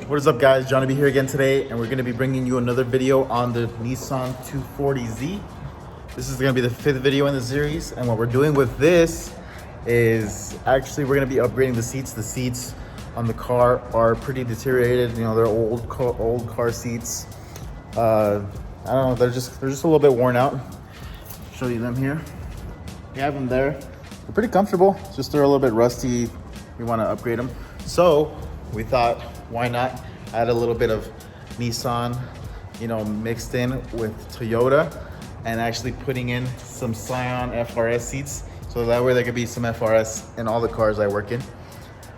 What is up, guys? Jonny here again today, and we're going to be bringing you another video on the Datsun 240Z. This is going to be the 5th video in the series, and what we're doing with this is actually we're going to be upgrading the seats. The seats on the car are pretty deteriorated. You know, they're old car seats. I don't know, they're just a little bit worn out. I'll show you them here. We have them there. They're pretty comfortable. It's just they're a little bit rusty. We want to upgrade them. So we thought, why not add a little bit of Nissan, you know, mixed in with Toyota, and actually putting in some Scion FRS seats, so that way there could be some FRS in all the cars I work in.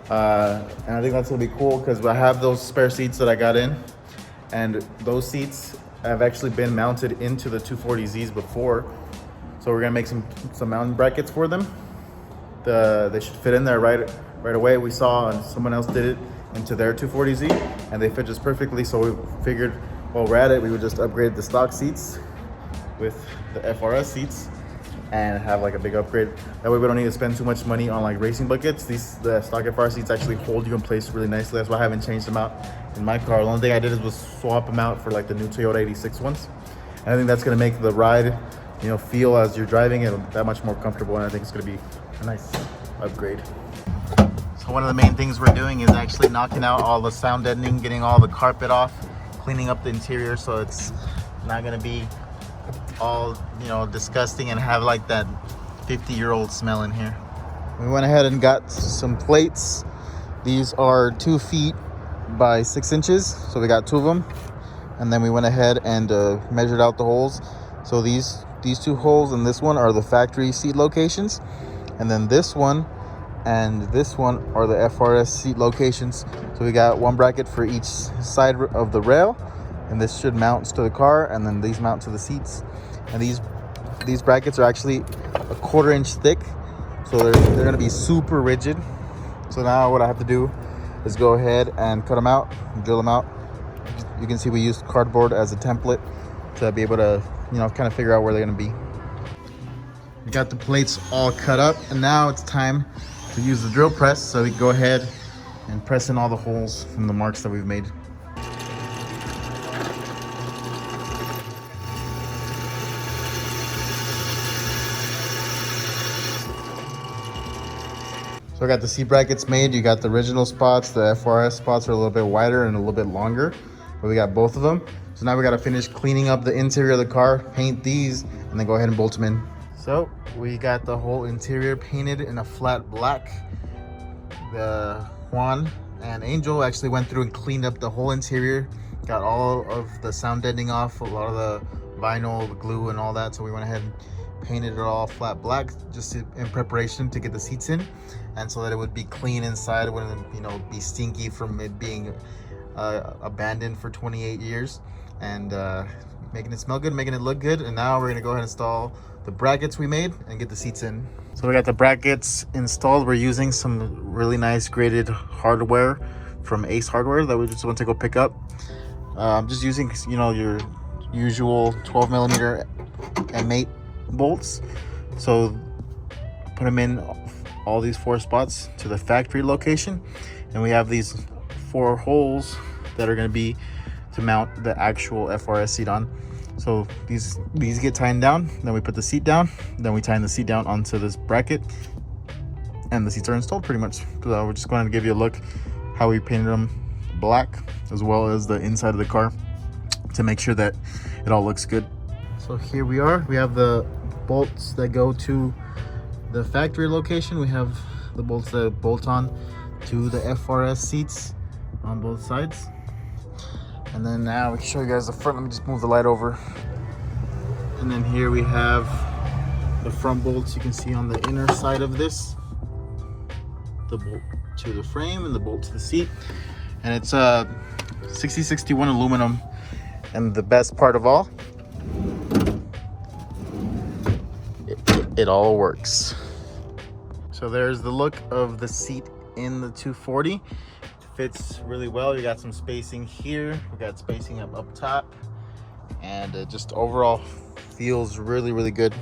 And I think that's gonna be cool because I have those spare seats that I got in, and those seats have actually been mounted into the 240Zs before. So we're gonna make some mounting brackets for them. They should fit in there right away. We saw someone else did it into their 240Z, and they fit just perfectly. So we figured, while we're at it, we would just upgrade the stock seats with the FRS seats and have like a big upgrade. That way we don't need to spend too much money on like racing buckets. The stock FRS seats actually hold you in place really nicely. That's why I haven't changed them out in my car. The only thing I did was swap them out for like the new Toyota 86 ones. And I think that's gonna make the ride, you know, feel as you're driving it that much more comfortable, and I think it's gonna be a nice upgrade. So one of the main things we're doing is actually knocking out all the sound deadening, getting all the carpet off, cleaning up the interior so it's not gonna be all, you know, disgusting and have like that 50-year-old smell in here. We went ahead and got some plates. These are 2 feet by 6 inches, so we got 2 of them. And then we went ahead and measured out the holes. So these 2 holes and this one are the factory seat locations, and then this one and this one are the FRS seat locations. So we got 1 bracket for each side of the rail, and this should mount to the car, and then these mount to the seats. And these brackets are actually a 1/4 inch thick, so they're gonna be super rigid. So now what I have to do is go ahead and cut them out, drill them out. You can see we used cardboard as a template to be able to, you know, kind of figure out where they're gonna be. We got the plates all cut up, and now it's time to use the drill press, so we can go ahead and press in all the holes from the marks that we've made. So I got the seat brackets made. You got the original spots. The FRS spots are a little bit wider and a little bit longer, but we got both of them. So now we got to finish cleaning up the interior of the car, paint these, and then go ahead and bolt them in. So we got the whole interior painted in a flat black. The Juan and Angel actually went through and cleaned up the whole interior, got all of the sound deadening off, a lot of the vinyl, the glue and all that. So we went ahead and painted it all flat black, just in preparation to get the seats in, and so that it would be clean inside. It wouldn't, you know, be stinky from it being abandoned for 28 years, and making it smell good, making it look good. And now we're gonna go ahead and install the brackets we made and get the seats in. So we got the brackets installed. We're using some really nice graded hardware from Ace Hardware that we just went to go pick up. I'm just using, you know, your usual 12mm M8 bolts. So put them in all these 4 spots to the factory location, and we have these 4 holes that are going to be to mount the actual FRS seat on. So these get tightened down, then we put the seat down, then we tighten the seat down onto this bracket, and the seats are installed pretty much. So we're just going to give you a look how we painted them black, as well as the inside of the car, to make sure that it all looks good. So here we are. We have the bolts that go to the factory location. We have the bolts that bolt on to the FRS seats on both sides. And then now we can show you guys the front. Let me just move the light over. And then here we have the front bolts. You can see on the inner side of this, the bolt to the frame and the bolt to the seat. And it's 6061 aluminum. And the best part of all, it all works. So there's the look of the seat in the 240. Fits really well. You got some spacing here, we got spacing up top, and it just overall feels really good.